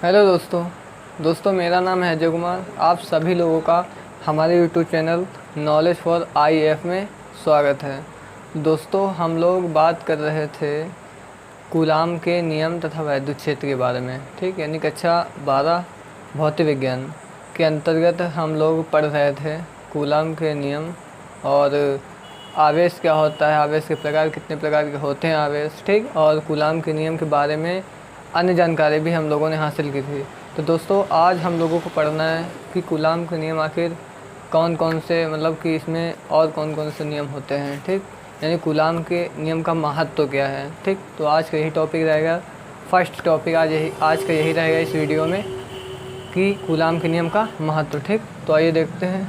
Hello दोस्तों मेरा नाम है अजय कुमार। आप सभी लोगों का हमारे YouTube channel knowledge for IAF में स्वागत है। दोस्तों हम लोग बात कर रहे थे कूलाम के नियम तथा वैद्युत क्षेत्र के बारे में, ठीक, यानी कक्षा 12 भौतिक विज्ञान के अंतर्गत हम लोग पढ़ रहे थे कूलाम के नियम और आवेश क्या होता है, आवेश के प्रकार कितने प्रकार के होते हैं आवेश, ठीक, और कूलाम के नियम के बारे में अन्य जानकारी भी हम लोगों ने हासिल की थी। तो दोस्तों आज हम लोगों को पढ़ना है कि कूलाम के नियम आखिर कौन कौन से, मतलब कि इसमें और कौन कौन से नियम होते हैं, ठीक, यानी कूलाम के नियम का महत्व तो क्या है, ठीक। तो आज का यही टॉपिक रहेगा, फर्स्ट टॉपिक आज का यही रहेगा इस वीडियो में कि कूलाम के नियम का महत्व, ठीक। तो आइए देखते हैं।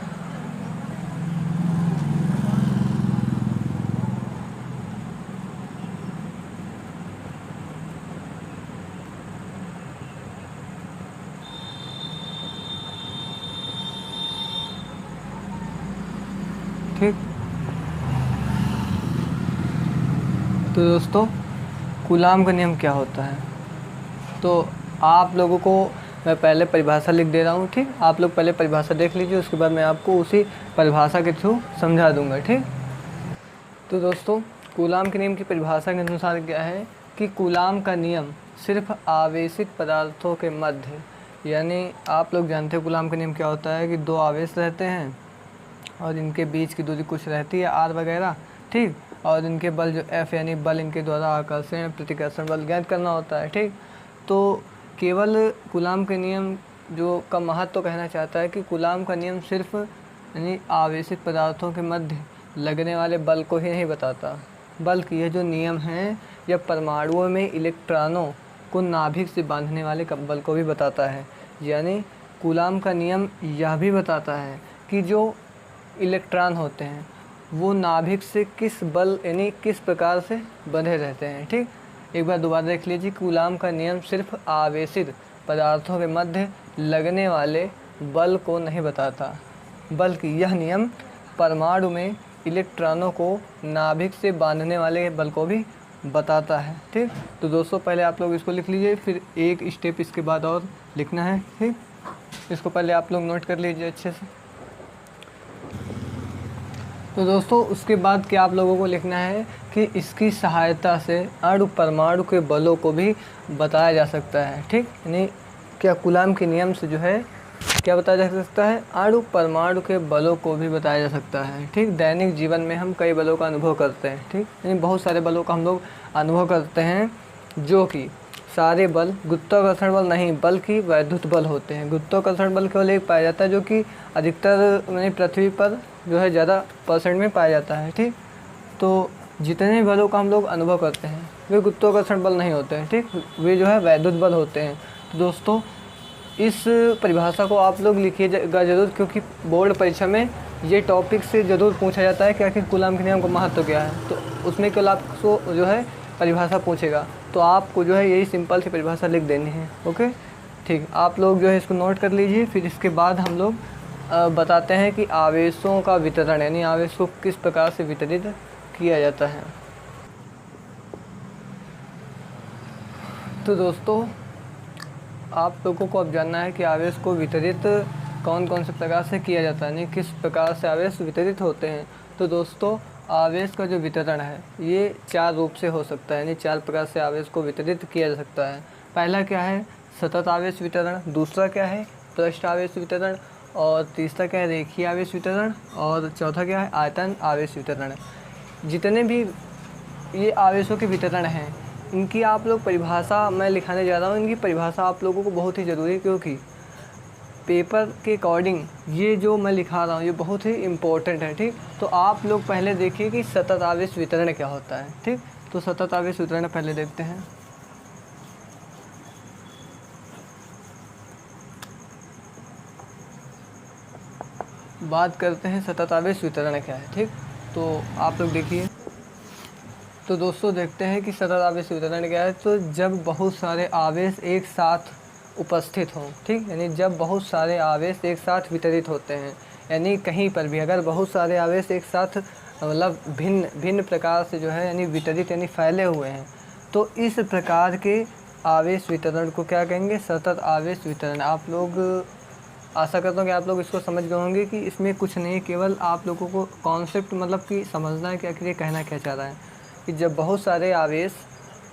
ठीक, तो दोस्तों कूलाम का नियम क्या होता है, तो आप लोगों को मैं पहले परिभाषा लिख दे रहा हूँ, ठीक। आप लोग पहले परिभाषा देख लीजिए, उसके बाद मैं आपको उसी परिभाषा के थ्रू समझा दूंगा, ठीक। तो दोस्तों कूलाम के नियम की परिभाषा के अनुसार क्या है कि कूलाम का नियम सिर्फ आवेशित पदार्थों के मध्य, यानी आप लोग जानते हैं कूलाम का नियम क्या होता है कि दो आवेश रहते हैं और इनके बीच की दूरी कुछ रहती है आर वगैरह, ठीक, और इनके बल जो एफ यानी बल इनके द्वारा आकर्षण प्रतिकर्षण बल ज्ञात करना होता है, ठीक। तो केवल कूलाम के नियम जो का महत्व तो कहना चाहता है कि कूलाम का नियम सिर्फ यानी आवेशित पदार्थों के मध्य लगने वाले बल को ही नहीं बताता, बल्कि यह जो नियम है यह परमाणुओं में इलेक्ट्रॉनों को नाभिक से बांधने वाले बल को भी बताता है। यानी कूलाम का नियम यह भी बताता है कि जो इलेक्ट्रॉन होते हैं वो नाभिक से किस बल यानी किस प्रकार से बंधे रहते हैं, ठीक। एक बार दोबारा देख लीजिए, कूलाम का नियम सिर्फ आवेशित पदार्थों के मध्य लगने वाले बल को नहीं बताता, बल्कि यह नियम परमाणु में इलेक्ट्रॉनों को नाभिक से बांधने वाले बल को भी बताता है, ठीक। तो दोस्तों पहले आप लोग इसको लिख लीजिए, फिर एक स्टेप इसके बाद और लिखना है, ठीक। इसको पहले आप लोग नोट कर लीजिए अच्छे से। तो दोस्तों उसके बाद क्या आप लोगों को लिखना है कि इसकी सहायता से अणु परमाणु के बलों को भी बताया जा सकता है, ठीक। यानी क्या कूलाम के नियम से जो है क्या बताया जा सकता है, अणु परमाणु के बलों को भी बताया जा सकता है, ठीक। दैनिक जीवन में हम कई बलों का अनुभव करते हैं, ठीक, यानी बहुत सारे बलों का हम लोग अनुभव करते हैं, जो कि सारे बल गुरुत्वाकर्षण बल नहीं बल्कि वैद्युत बल होते हैं। गुरुत्वाकर्षण बल केवल एक पाया जाता है जो कि अधिकतर यानी पृथ्वी पर जो है ज़्यादा परसेंट में पाया जाता है, ठीक। तो जितने बलों का हम लोग अनुभव करते हैं वे गुरुत्वाकर्षण बल नहीं होते हैं, ठीक, वे जो है वैद्युत बल होते हैं। तो दोस्तों इस परिभाषा को आप लोग लिखिएगा ज़रूर, क्योंकि बोर्ड परीक्षा में ये टॉपिक से ज़रूर पूछा जाता है कि आखिर कूलाम के नियम का महत्व क्या है। तो उसमें केवल आपको जो है परिभाषा पूछेगा, तो आपको जो है यही सिंपल सी परिभाषा लिख देनी है, ओके, ठीक। आप लोग जो है इसको नोट कर लीजिए। फिर इसके बाद हम लोग बताते हैं कि आवेशों का वितरण, यानी आवेश को किस प्रकार से वितरित किया जाता है। तो दोस्तों आप लोगों को अब जानना है कि आवेश को वितरित कौन कौन से प्रकार से किया जाता है, यानी किस प्रकार से आवेश वितरित होते हैं। तो दोस्तों आवेश का जो वितरण है ये 4 रूप से हो सकता है, यानी 4 प्रकार से आवेश को वितरित किया जा सकता है। पहला क्या है सतत आवेश वितरण, दूसरा क्या है पृष्ठ आवेश वितरण, और तीसरा क्या है रेखीय आवेश वितरण, और चौथा क्या है आयतन आवेश वितरण। जितने भी ये आवेशों के वितरण हैं इनकी आप लोग परिभाषा मैं लिखाने जा रहा हूँ। इनकी परिभाषा आप लोगों को बहुत ही ज़रूरी है, क्योंकि पेपर के अकॉर्डिंग ये जो मैं लिखा रहा हूँ ये बहुत ही इम्पोर्टेंट है, ठीक। तो आप लोग पहले देखिए कि सतत आवेश वितरण क्या होता है, ठीक। तो सतत आवेश वितरण पहले देखते हैं। बात करते हैं सतत आवेश वितरण क्या है, ठीक। तो आप लोग देखिए, तो दोस्तों देखते हैं कि सतत आवेश वितरण क्या है। तो जब बहुत सारे आवेश एक साथ उपस्थित हों, ठीक, यानी जब बहुत सारे आवेश एक साथ वितरित होते हैं, यानी कहीं पर भी अगर बहुत सारे आवेश एक साथ मतलब भिन्न भिन्न प्रकार से जो है यानी वितरित यानी फैले हुए हैं, तो इस प्रकार के आवेश वितरण को क्या कहेंगे, सतत आवेश वितरण। आप लोग, आशा करता हूँ कि आप लोग इसको समझ गए होंगे कि इसमें कुछ नहीं, केवल आप लोगों को कॉन्सेप्ट मतलब कि समझना है कि आखिर ये कहना क्या चाह रहा है कि जब बहुत सारे आवेश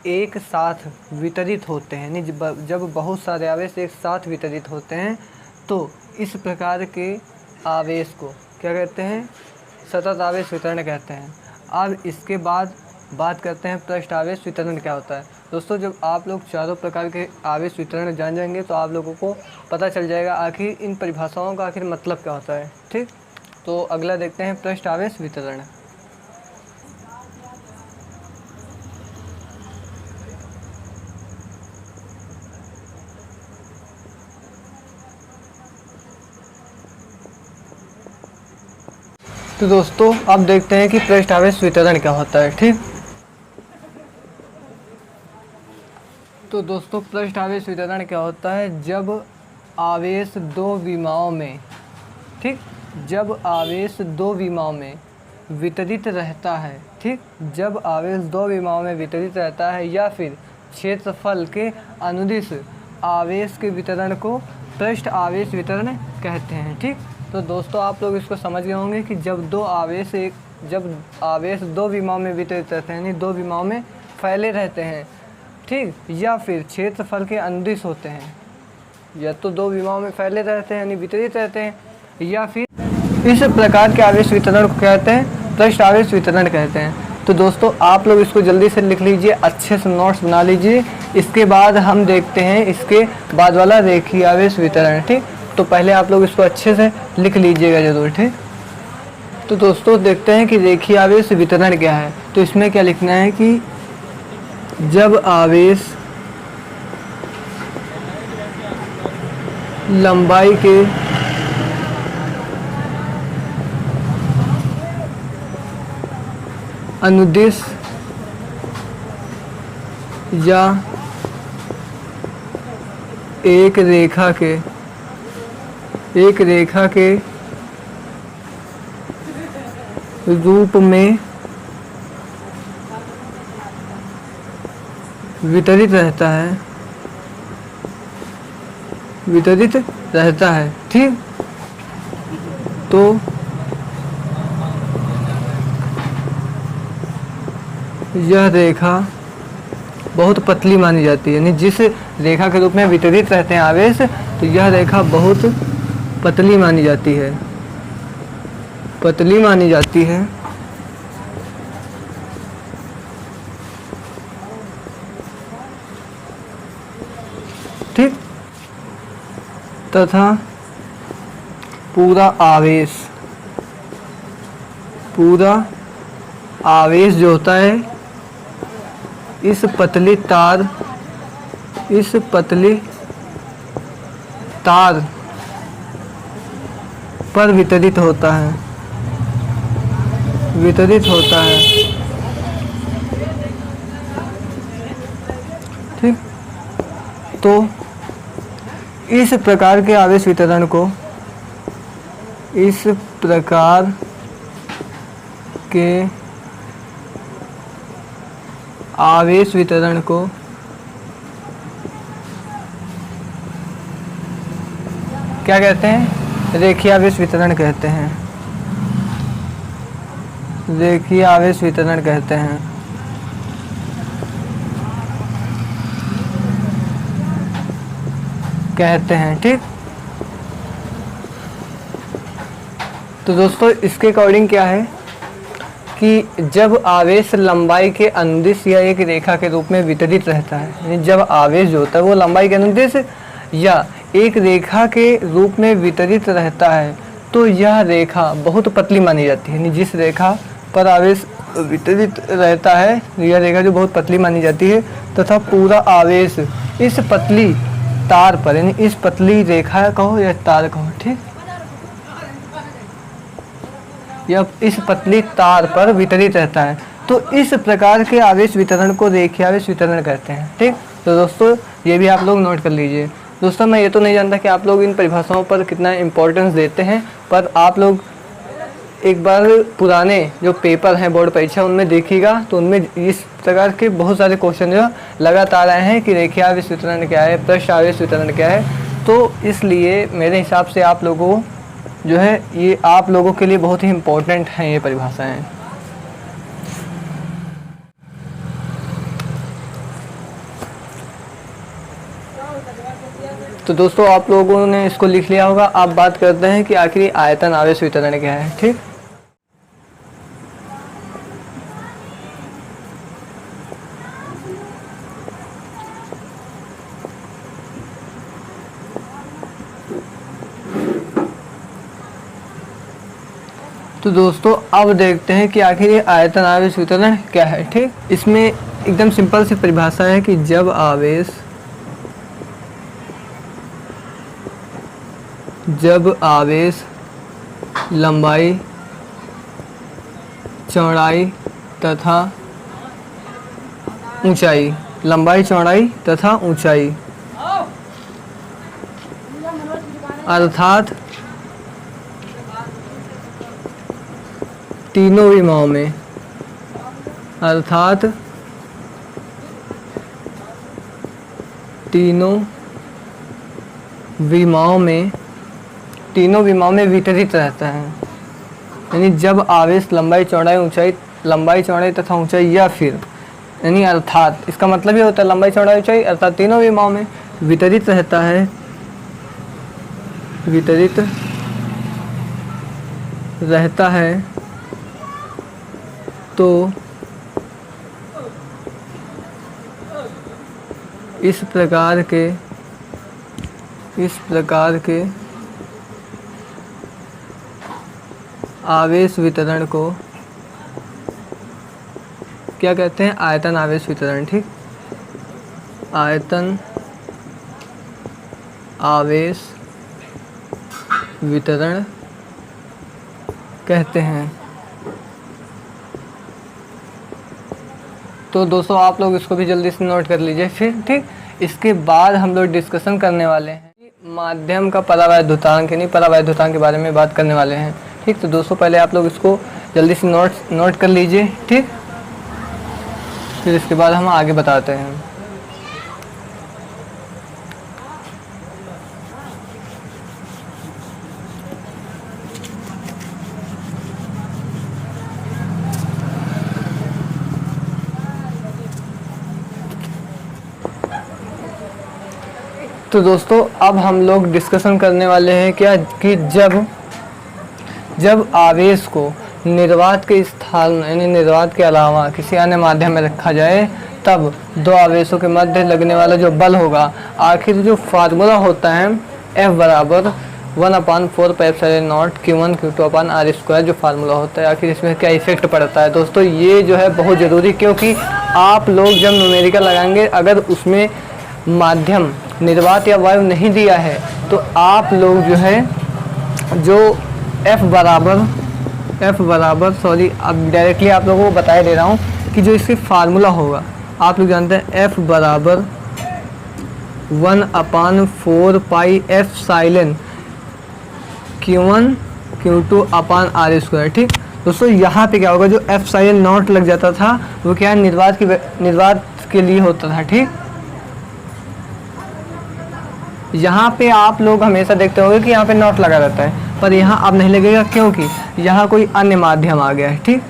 एक साथ वितरित होते हैं, नहीं जब बहुत सारे आवेश एक साथ वितरित होते हैं तो इस प्रकार के आवेश को क्या कहते हैं, सतत आवेश वितरण कहते हैं। अब इसके बाद बात करते हैं पृष्ठ आवेश वितरण क्या होता है। दोस्तों जब आप लोग चारों प्रकार के आवेश वितरण जान जाएंगे तो आप लोगों को पता चल जाएगा आखिर इन परिभाषाओं का आखिर मतलब क्या होता है। ठीक, तो अगला देखते हैं पृष्ठ आवेश वितरण। तो दोस्तों अब देखते हैं कि पृष्ठ आवेश वितरण क्या होता है। ठीक, तो दोस्तों पृष्ठ आवेश वितरण क्या होता है, जब आवेश दो विमाओं में, ठीक, जब आवेश दो विमाओं में वितरित रहता है, ठीक, जब आवेश दो विमाओं में वितरित रहता है या फिर क्षेत्रफल के अनुदिश आवेश के वितरण को पृष्ठ आवेश वितरण कहते हैं। ठीक, तो दोस्तों आप लोग इसको समझ गए होंगे कि जब जब आवेश दो विमाओं में वितरित रहते हैं, यानी दो विमाओं में फैले रहते हैं, ठीक, या फिर क्षेत्रफल के अनुदिश होते हैं, या तो दो विमाओं में फैले रहते हैं यानी वितरित रहते हैं, या फिर इस प्रकार के आवेश वितरण को कहते हैं पृष्ठ आवेश वितरण कहते हैं। तो दोस्तों आप लोग इसको जल्दी से लिख लीजिए, अच्छे से नोट्स बना लीजिए। इसके बाद हम देखते हैं इसके बाद वाला रेखीय आवेश वितरण। ठीक, तो पहले आप लोग इसको अच्छे से लिख लीजिएगा जरूर। ठीक, तो दोस्तों देखते हैं कि रेखीय आवेश वितरण क्या है। तो इसमें क्या लिखना है कि जब आवेश लंबाई के अनुदिश या एक रेखा के रूप में वितरित रहता है, ठीक, तो यह रेखा बहुत पतली मानी जाती है। यानी जिस रेखा के रूप में वितरित रहते हैं आवेश, तो यह रेखा बहुत पतली मानी जाती है, ठीक, तथा पूरा आवेश जो होता है इस पतली तार पर वितरित होता है, ठीक। तो इस प्रकार के आवेश वितरण को क्या कहते हैं, रेखीय आवेश वितरण कहते हैं, ठीक। तो दोस्तों इसके अकॉर्डिंग क्या है कि जब आवेश लंबाई के अनुदिश या एक रेखा के रूप में वितरित रहता है, यानी जब आवेश जो होता है वो लंबाई के अनुदिश या एक रेखा के रूप में वितरित रहता है, तो यह रेखा बहुत पतली मानी जाती है। यानी जिस रेखा पर आवेश वितरित रहता है यह रेखा जो बहुत पतली मानी जाती है, तथा पूरा आवेश इस पतली तार पर, यानी इस पतली रेखा कहो या तार कहो, ठीक, या इस पतली तार पर वितरित रहता है, तो इस प्रकार के आवेश वितरण को रेखीय आवेश वितरण कहते हैं। ठीक, तो दोस्तों ये भी आप लोग नोट कर लीजिए। दोस्तों मैं ये तो नहीं जानता कि आप लोग इन परिभाषाओं पर कितना इम्पोर्टेंस देते हैं, पर आप लोग एक बार पुराने जो पेपर हैं बोर्ड परीक्षा उनमें देखिएगा, तो उनमें इस प्रकार के बहुत सारे क्वेश्चन जो लगातार आए हैं कि रेखीय आवेश वितरण क्या है, पृष्ठ आवेश वितरण क्या है। तो इसलिए मेरे हिसाब से आप लोगों जो है ये आप लोगों के लिए बहुत ही इम्पोर्टेंट हैं ये परिभाषाएँ। तो दोस्तों आप लोगों ने इसको लिख लिया होगा। आप बात करते हैं कि आखिर आयतन आवेश वितरण क्या है। ठीक, तो दोस्तों अब देखते हैं कि आखिर ये आयतन आवेश वितरण क्या है। ठीक, इसमें एकदम सिंपल सी परिभाषा है कि जब आवेश लंबाई, चौड़ाई तथा ऊंचाई, लंबाई, चौड़ाई तथा ऊंचाई अर्थात तीनों विमाओं में, अर्थात तीनों विमाओं में वितरित रहता है। यानी जब आवेश लंबाई, चौड़ाई तथा ऊंचाई या फिर यानी अर्थात, इसका मतलब ये होता है लंबाई, चौड़ाई, ऊंचाई अर्थात तीनों विमाओं में वितरित रहता है, तो इस प्रकार के आवेश वितरण को क्या कहते हैं? आयतन आवेश वितरण। ठीक, आयतन आवेश वितरण कहते हैं। तो दोस्तों आप लोग इसको भी जल्दी से नोट कर लीजिए फिर। ठीक, इसके बाद हम लोग डिस्कशन करने वाले हैं माध्यम का परावैद्युतांक, यानी परावैद्युतांक के बारे में बात करने वाले हैं। ठीक, तो दोस्तों पहले आप लोग इसको जल्दी से नोट कर लीजिए। ठीक, फिर इसके बाद हम आगे बताते हैं। तो दोस्तों अब हम लोग डिस्कशन करने वाले हैं क्या कि जब आवेश को निर्वात के स्थान यानी निर्वात के अलावा किसी अन्य माध्यम में रखा जाए, तब दो आवेशों के मध्य लगने वाला जो बल होगा, आखिर जो फार्मूला होता है F बराबर 1/4πε0 Q1 Q2/r², जो फार्मूला होता है, आखिर इसमें क्या इफेक्ट पड़ता है। दोस्तों ये जो है बहुत ज़रूरी, क्योंकि आप लोग जब न्यूमेरिकल लगाएंगे अगर उसमें माध्यम निर्वात या वायु नहीं दिया है, तो आप लोग जो है जो F बराबर अब डायरेक्टली आप लोगों को बताया दे रहा हूँ कि जो इसके फार्मूला होगा, आप लोग जानते हैं F बराबर 1/4πε Q1 Q2/r²। ठीक दोस्तों, यहाँ पे क्या होगा, जो ε0 लग जाता था वो क्या है, निर्वात के लिए होता था। ठीक, यहाँ पे आप लोग हमेशा देखते होंगे कि यहाँ पे नॉट लगा रहता है, पर यहाँ अब नहीं लगेगा, क्योंकि यहाँ कोई अन्य माध्यम आ गया है। ठीक,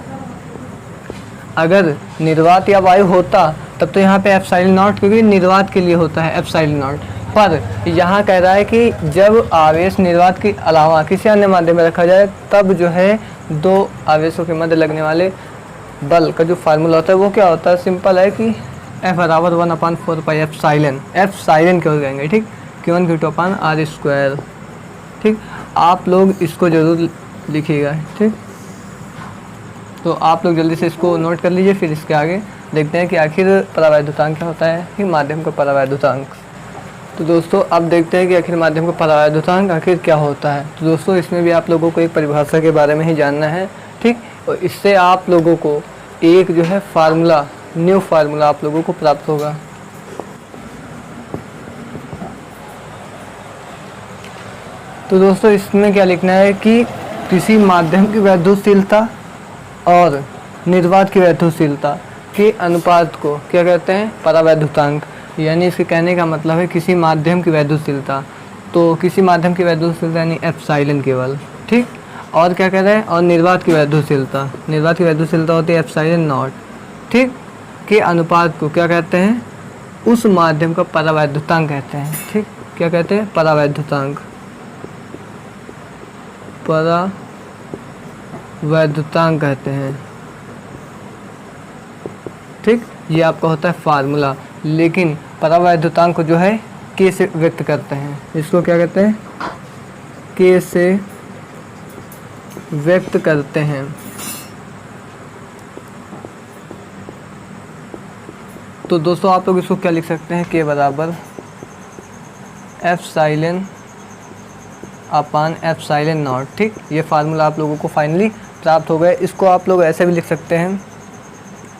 अगर निर्वात या वायु होता तब तो यहाँ पे ε0, क्योंकि निर्वात के लिए होता है ε0, पर यहाँ कह रहा है कि जब आवेश निर्वात के अलावा किसी अन्य माध्यम में रखा जाए, तब जो है दो आवेशों के मध्य लगने वाले बल का जो फार्मूला होता है वो क्या होता है, सिंपल है कि F बराबर 1/4πε, एप्सिलॉन क्यों कहेंगे। ठीक, Q1 Q2/r²। ठीक, आप लोग इसको ज़रूर लिखिएगा। ठीक, तो आप लोग जल्दी से इसको नोट कर लीजिए, फिर इसके आगे देखते हैं कि आखिर परावैद्युतांक क्या होता है, कि माध्यम का परावैद्युतांक। तो दोस्तों अब देखते हैं कि आखिर माध्यम का परावैद्युतांक आखिर क्या होता है। तो दोस्तों इसमें भी आप लोगों को एक परिभाषा के बारे में ही जानना है। ठीक, और इससे आप लोगों को एक जो है न्यू फार्मूला आप लोगों को प्राप्त होगा। तो दोस्तों इसमें क्या लिखना है कि किसी माध्यम की वैद्युतशीलता और निर्वात की वैद्युतशीलता के अनुपात को क्या कहते हैं? परावैद्युतांक। यानी इसके कहने का मतलब है किसी माध्यम की वैद्युतशीलता, तो किसी माध्यम की वैद्युतशीलता यानी एप्सिलॉन केवल, ठीक। और क्या कह रहे हैं? और निर्वात की वैद्युतशीलता, निर्वात की वैद्युतशीलता होती है एप्सिलॉन नॉट, ठीक, के अनुपात को क्या कहते हैं? उस माध्यम का परावैद्युतांक कहते हैं, ठीक। क्या कहते हैं? परावैद्युतांक, परावैद्युतांक कहते हैं, ठीक। ये आपका होता है फार्मूला। लेकिन परावैद्युतांक को जो है के से व्यक्त करते हैं। इसको क्या कहते हैं? के से व्यक्त करते हैं। तो दोस्तों आप लोग इसको क्या लिख सकते हैं? के बराबर एप्सिलॉन अपान एप्सिलॉन नॉट, ठीक। ये फार्मूला आप लोगों को फाइनली प्राप्त हो गया। इसको आप लोग ऐसे भी लिख सकते हैं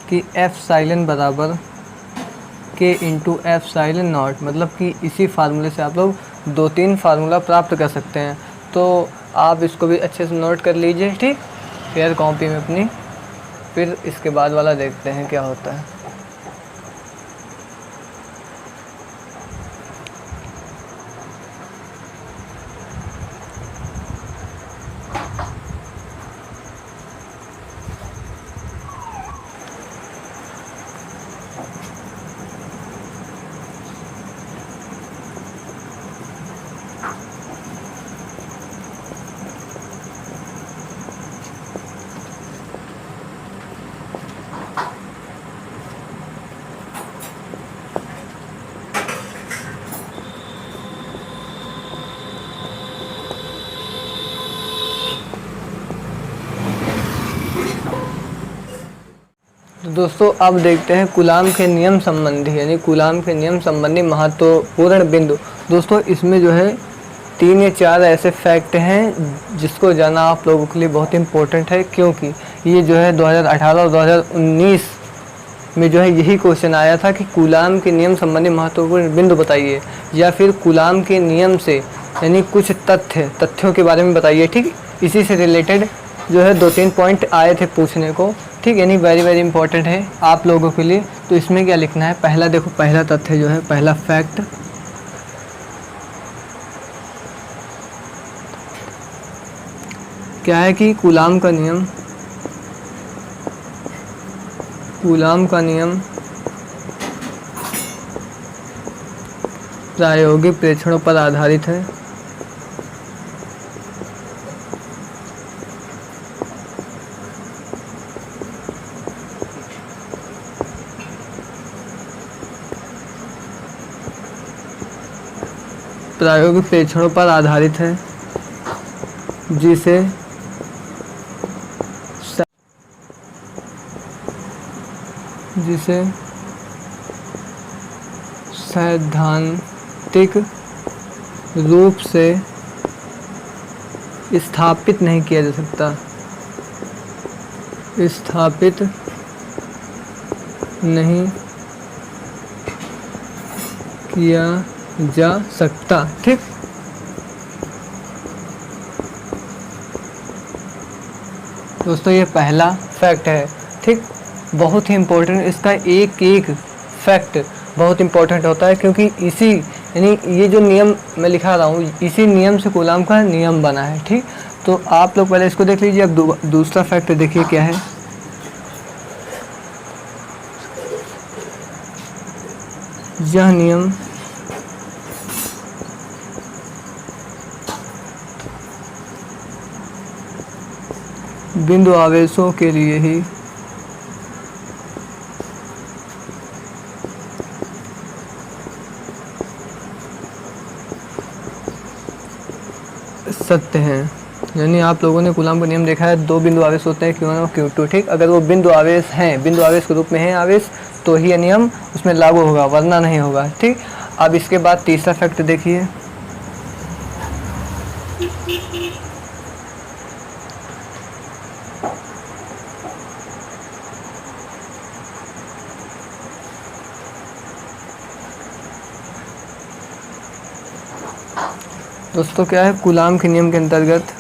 कि एप्सिलॉन बराबर के इंटू एप्सिलॉन नॉट, मतलब कि इसी फार्मूले से आप लोग 2-3 फार्मूला प्राप्त कर सकते हैं। तो आप इसको भी अच्छे से नोट कर लीजिए, ठीक, फिर कॉपी में अपनी। फिर इसके बाद वाला देखते हैं क्या होता है। तो दोस्तों अब देखते हैं कूलाम के नियम संबंधी, यानी कूलाम के नियम संबंधी महत्वपूर्ण बिंदु। दोस्तों इसमें जो है 3 या 4 ऐसे फैक्ट हैं जिसको जानना आप लोगों के लिए बहुत इम्पोर्टेंट है, क्योंकि ये जो है 2018 और 2019 में जो है यही क्वेश्चन आया था कि कूलाम के नियम संबंधी महत्वपूर्ण बिंदु बताइए, या फिर कूलाम के नियम से यानी कुछ तथ्यों के बारे में बताइए, ठीक। इसी से रिलेटेड जो है 2-3 पॉइंट आए थे पूछने को, ठीक, यानी वेरी इंपॉर्टेंट है आप लोगों के लिए। तो इसमें क्या लिखना है? पहला देखो, पहला तथ्य जो है, पहला फैक्ट, क्या है कि कूलाम का नियम प्रायोगिक प्रेक्षणों पर आधारित है। प्रायोगिक प्रेक्षणों पर आधारित है, जिसे सैद्धांतिक रूप से स्थापित नहीं किया जा सकता, स्थापित नहीं किया जा सकता, ठीक। दोस्तों ये पहला फैक्ट है, ठीक, बहुत ही इम्पोर्टेंट। इसका एक फैक्ट बहुत इम्पोर्टेंट होता है, क्योंकि इसी यानी ये जो नियम मैं लिखा रहा हूँ, इसी नियम से कूलाम का नियम बना है, ठीक। तो आप लोग पहले इसको देख लीजिए। अब दूसरा फैक्ट देखिए क्या है। यह नियम बिंदु आवेशों के लिए ही सत्य हैं। यानी आप लोगों ने कूलाम का नियम देखा है, 2 बिंदु आवेश होते हैं, Q1 और Q2, ठीक। अगर वो बिंदु आवेश हैं, बिंदु आवेश के रूप में है आवेश, तो ही यह नियम उसमें लागू होगा, वरना नहीं होगा, ठीक। अब इसके बाद तीसरा फैक्ट देखिए। दोस्तों क्या है, कूलाम के नियम के अंतर्गत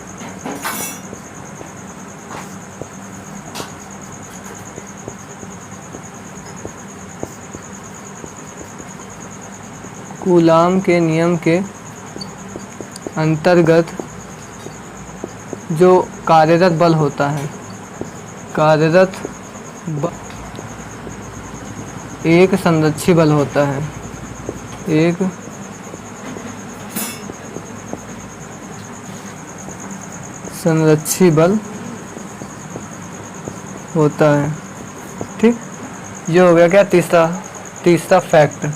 कूलाम के नियम के अंतर्गत जो कार्यरत बल होता है, कार्यरत एक संरक्षी बल होता है, एक संरक्षी बल होता है। ठीक, ये हो गया क्या तीसरा फैक्ट।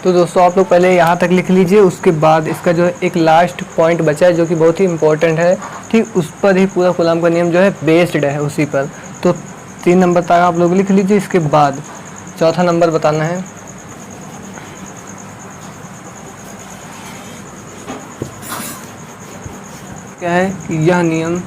तो दोस्तों आप लोग पहले यहाँ तक लिख लीजिए, उसके बाद इसका जो है एक लास्ट पॉइंट बचा है जो कि बहुत ही इम्पोर्टेंट है। ठीक, उस पर ही पूरा कूलाम का नियम जो है बेस्ड है, उसी पर। तो 3 नंबर तक आप लोग लिख लीजिए, इसके बाद चौथा नंबर बताना है। क्या है कि यह नियम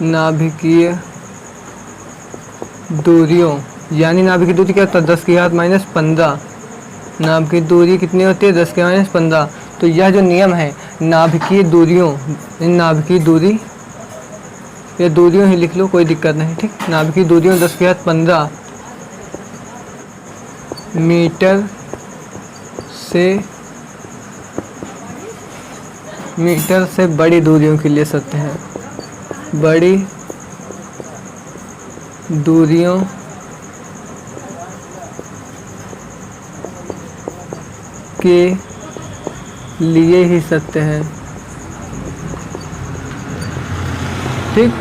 नाभिकीय दूरियों, यानी नाभिकीय दूरी क्या होता है 10⁻⁻15। नाभिकीय दूरी कितनी होती है 10⁻⁻15। तो यह जो नियम है नाभिकीय दूरियों, नाभिकीय दूरी, ये दूरियों ही लिख लो, कोई दिक्कत नहीं। ठीक, नाभिकीय दूरियों 10⁻15 मीटर से बड़ी दूरियों के लिए सत्य है, बड़ी दूरियों के लिए ही सत्य है। ठीक,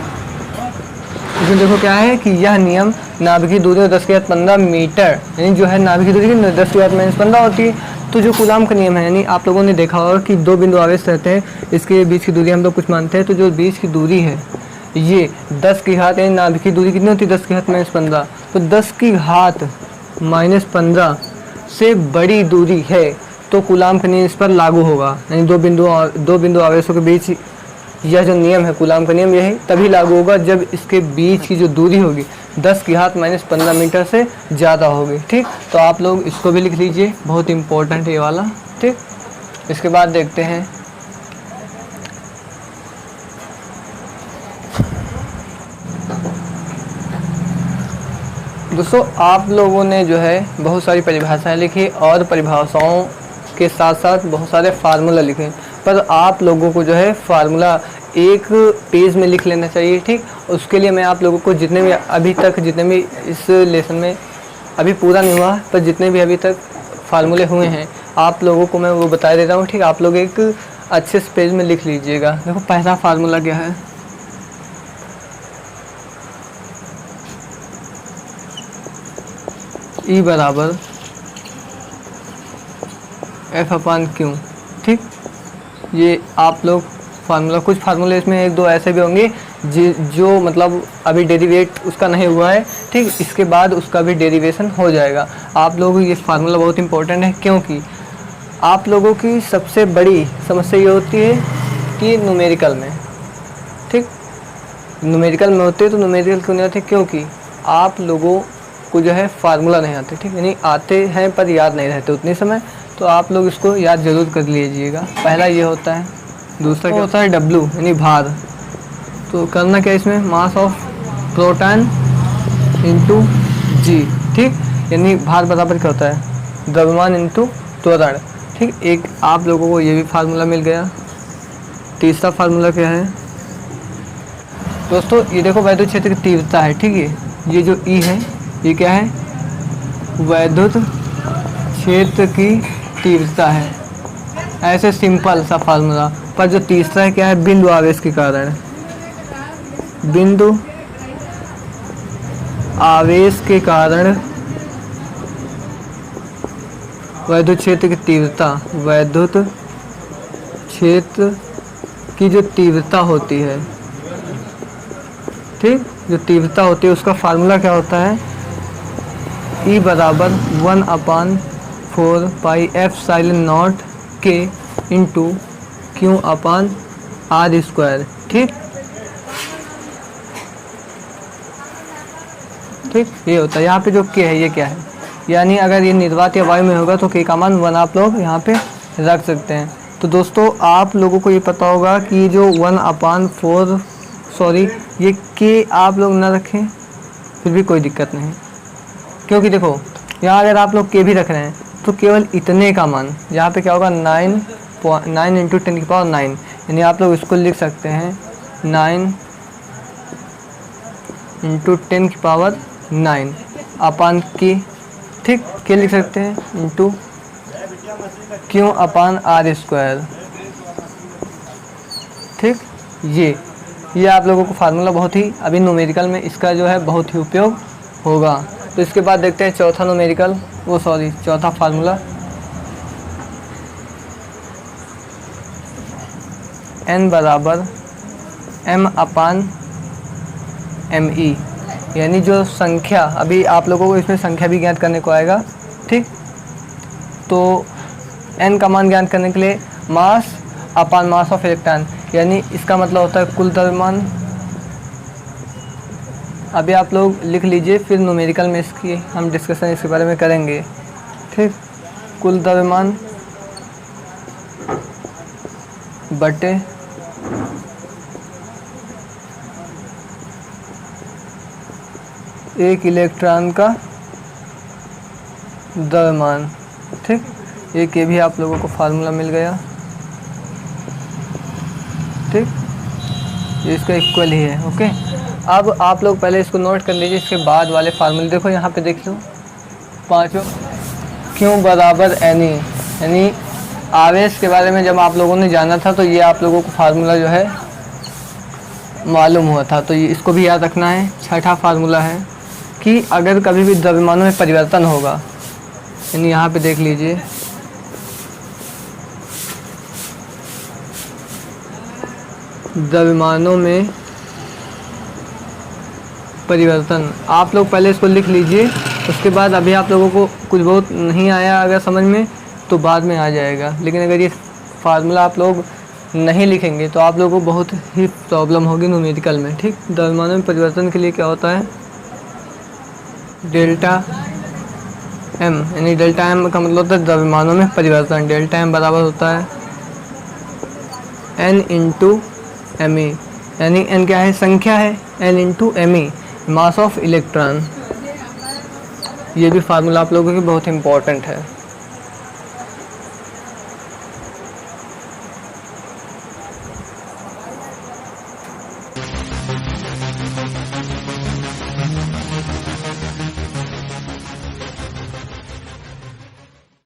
इसमें देखो क्या है कि यह नियम नाभिकीय दूरी 10⁻15 मीटर, यानी जो है नाभिकीय दूरी 10⁻15 होती है। तो जो कूलाम का नियम है, यानी आप लोगों ने देखा होगा कि 2 बिंदु आवेश रहते हैं, इसके बीच की दूरी हम लोग कुछ मानते हैं। तो जो बीच की दूरी है ये 10 की घात, यानी नाभिकीय दूरी कितनी होती है 10⁻15। तो 10⁻15 से बड़ी दूरी है तो कूलाम का नियम इस पर लागू होगा, यानी दो बिंदु आवेशों के बीच यह जो नियम है कूलाम का नियम यही तभी लागू होगा जब इसके बीच की जो दूरी होगी 10⁻⁻15 मीटर से ज़्यादा होगी। ठीक, तो आप लोग इसको भी लिख लीजिए, बहुत इम्पोर्टेंट है ये वाला। ठीक, इसके बाद देखते हैं दोस्तों, आप लोगों ने जो है बहुत सारी परिभाषाएं लिखी और परिभाषाओं के साथ साथ बहुत सारे फार्मूला लिखे, पर आप लोगों को जो है फार्मूला एक पेज में लिख लेना चाहिए। ठीक, उसके लिए मैं आप लोगों को जितने भी इस लेसन में अभी पूरा नहीं हुआ, पर जितने भी अभी तक फार्मूले हुए हैं आप लोगों को मैं वो बता देता हूँ। ठीक, आप लोग एक अच्छे से पेज में लिख लीजिएगा। देखो पहला फार्मूला क्या है, E बराबर F/Q। ठीक, ये आप लोग फार्मूला, कुछ फार्मूले इसमें 1-2 ऐसे भी होंगे जो मतलब अभी डेरिवेट उसका नहीं हुआ है। ठीक, इसके बाद उसका भी डेरिवेशन हो जाएगा। आप लोग ये फार्मूला बहुत इंपॉर्टेंट है, क्योंकि आप लोगों की सबसे बड़ी समस्या ये होती है कि न्यूमेरिकल में, ठीक, न्यूमेरिकल में होते तो न्यूमेरिकल क्यों नहीं आते, क्योंकि आप लोगों को जो है फार्मूला नहीं आते। ठीक, यानी आते हैं पर याद नहीं रहते उतने समय, तो आप लोग इसको याद जरूर कर लीजिएगा। पहला ये होता है, दूसरा क्या होता है W यानी भार। तो करना क्या इसमें, mass of proton into G। ठीक, यानी भार बराबर क्या होता है, द्रव्यमान इंटू त्वरण। ठीक, एक आप लोगों को ये भी फार्मूला मिल गया। तीसरा फार्मूला क्या है दोस्तों, ये देखो वैद्युत क्षेत्र की तीव्रता है। ठीक है, ये जो E है ये क्या है, वैद्युत क्षेत्र की तीव्रता है। ऐसे सिंपल सा फार्मूला। पर जो तीसरा है क्या है, बिंदु आवेश के कारण, बिंदु आवेश के कारण वैद्युत क्षेत्र की तीव्रता, वैद्युत क्षेत्र की जो तीव्रता होती है, ठीक, जो तीव्रता होती है उसका फार्मूला क्या होता है, E बराबर 1/4 पाई F∁0 K इंटू Q/R²। ठीक, ठीक, ये होता है। यहाँ पे जो के है ये क्या है, यानी अगर ये निर्वात या वायु में होगा तो के का मान 1 आप लोग यहाँ पे रख सकते हैं। तो दोस्तों आप लोगों को ये पता होगा कि जो 1/4 सॉरी ये के आप लोग ना रखें फिर भी कोई दिक्कत नहीं, क्योंकि देखो यहाँ अगर आप लोग के भी रख रहे हैं तो केवल इतने का मान यहाँ पे क्या होगा 9 × 10⁹, यानी आप लोग इसको लिख सकते हैं 9 × 10⁹ अपान के, ठीक, के लिख सकते हैं इंटू क्यों अपान r², ठीक। ये आप लोगों को फार्मूला बहुत ही अभी न्यूमेरिकल में इसका जो है बहुत ही उपयोग होगा। तो इसके बाद देखते हैं चौथा न्यूमेरिकल, चौथा फार्मूला, n बराबर m/me, यानी जो संख्या अभी आप लोगों को इसमें संख्या भी ज्ञात करने को आएगा, ठीक। तो n का मान ज्ञात करने के लिए मास अपान मास ऑफ इलेक्ट्रॉन, यानी इसका मतलब होता है कुल द्रव्यमान। अभी आप लोग लिख लीजिए, फिर न्यूमेरिकल में इसकी हम डिस्कशन इसके बारे में करेंगे, ठीक। कुल द्रव्यमान बटे एक इलेक्ट्रॉन का द्रव्यमान, ठीक। ये भी आप लोगों को फार्मूला मिल गया, ठीक, ये इसका इक्वल ही है, ओके। अब आप लोग पहले इसको नोट कर लीजिए, इसके बाद वाले फार्मूले देखो यहाँ पे देख लो, पाँचों क्यों बराबर Ne, यानी आवेश के बारे में जब आप लोगों ने जाना था तो ये आप लोगों को फार्मूला जो है मालूम हुआ था, तो ये इसको भी याद रखना है। छठा फार्मूला है कि अगर कभी भी द्रव्यमानों में परिवर्तन होगा, यानी यहाँ पे देख लीजिए द्रव्यमानों में परिवर्तन, आप लोग पहले इसको लिख लीजिए, उसके बाद अभी आप लोगों को कुछ बहुत नहीं आया अगर समझ में तो बाद में आ जाएगा, लेकिन अगर ये फार्मूला आप लोग नहीं लिखेंगे तो आप लोगों को बहुत ही प्रॉब्लम होगी न्यूमेरिकल में, ठीक। द्रव्यमानों में परिवर्तन के लिए क्या होता है डेल्टा m, यानी डेल्टा m का मतलब होता है द्रव्यमानों में परिवर्तन। डेल्टा m बराबर होता है n × me, यानी n क्या है, संख्या है, n × me mass of electron. ये भी फार्मूला आप लोगों के बहुत इंपॉर्टेंट है।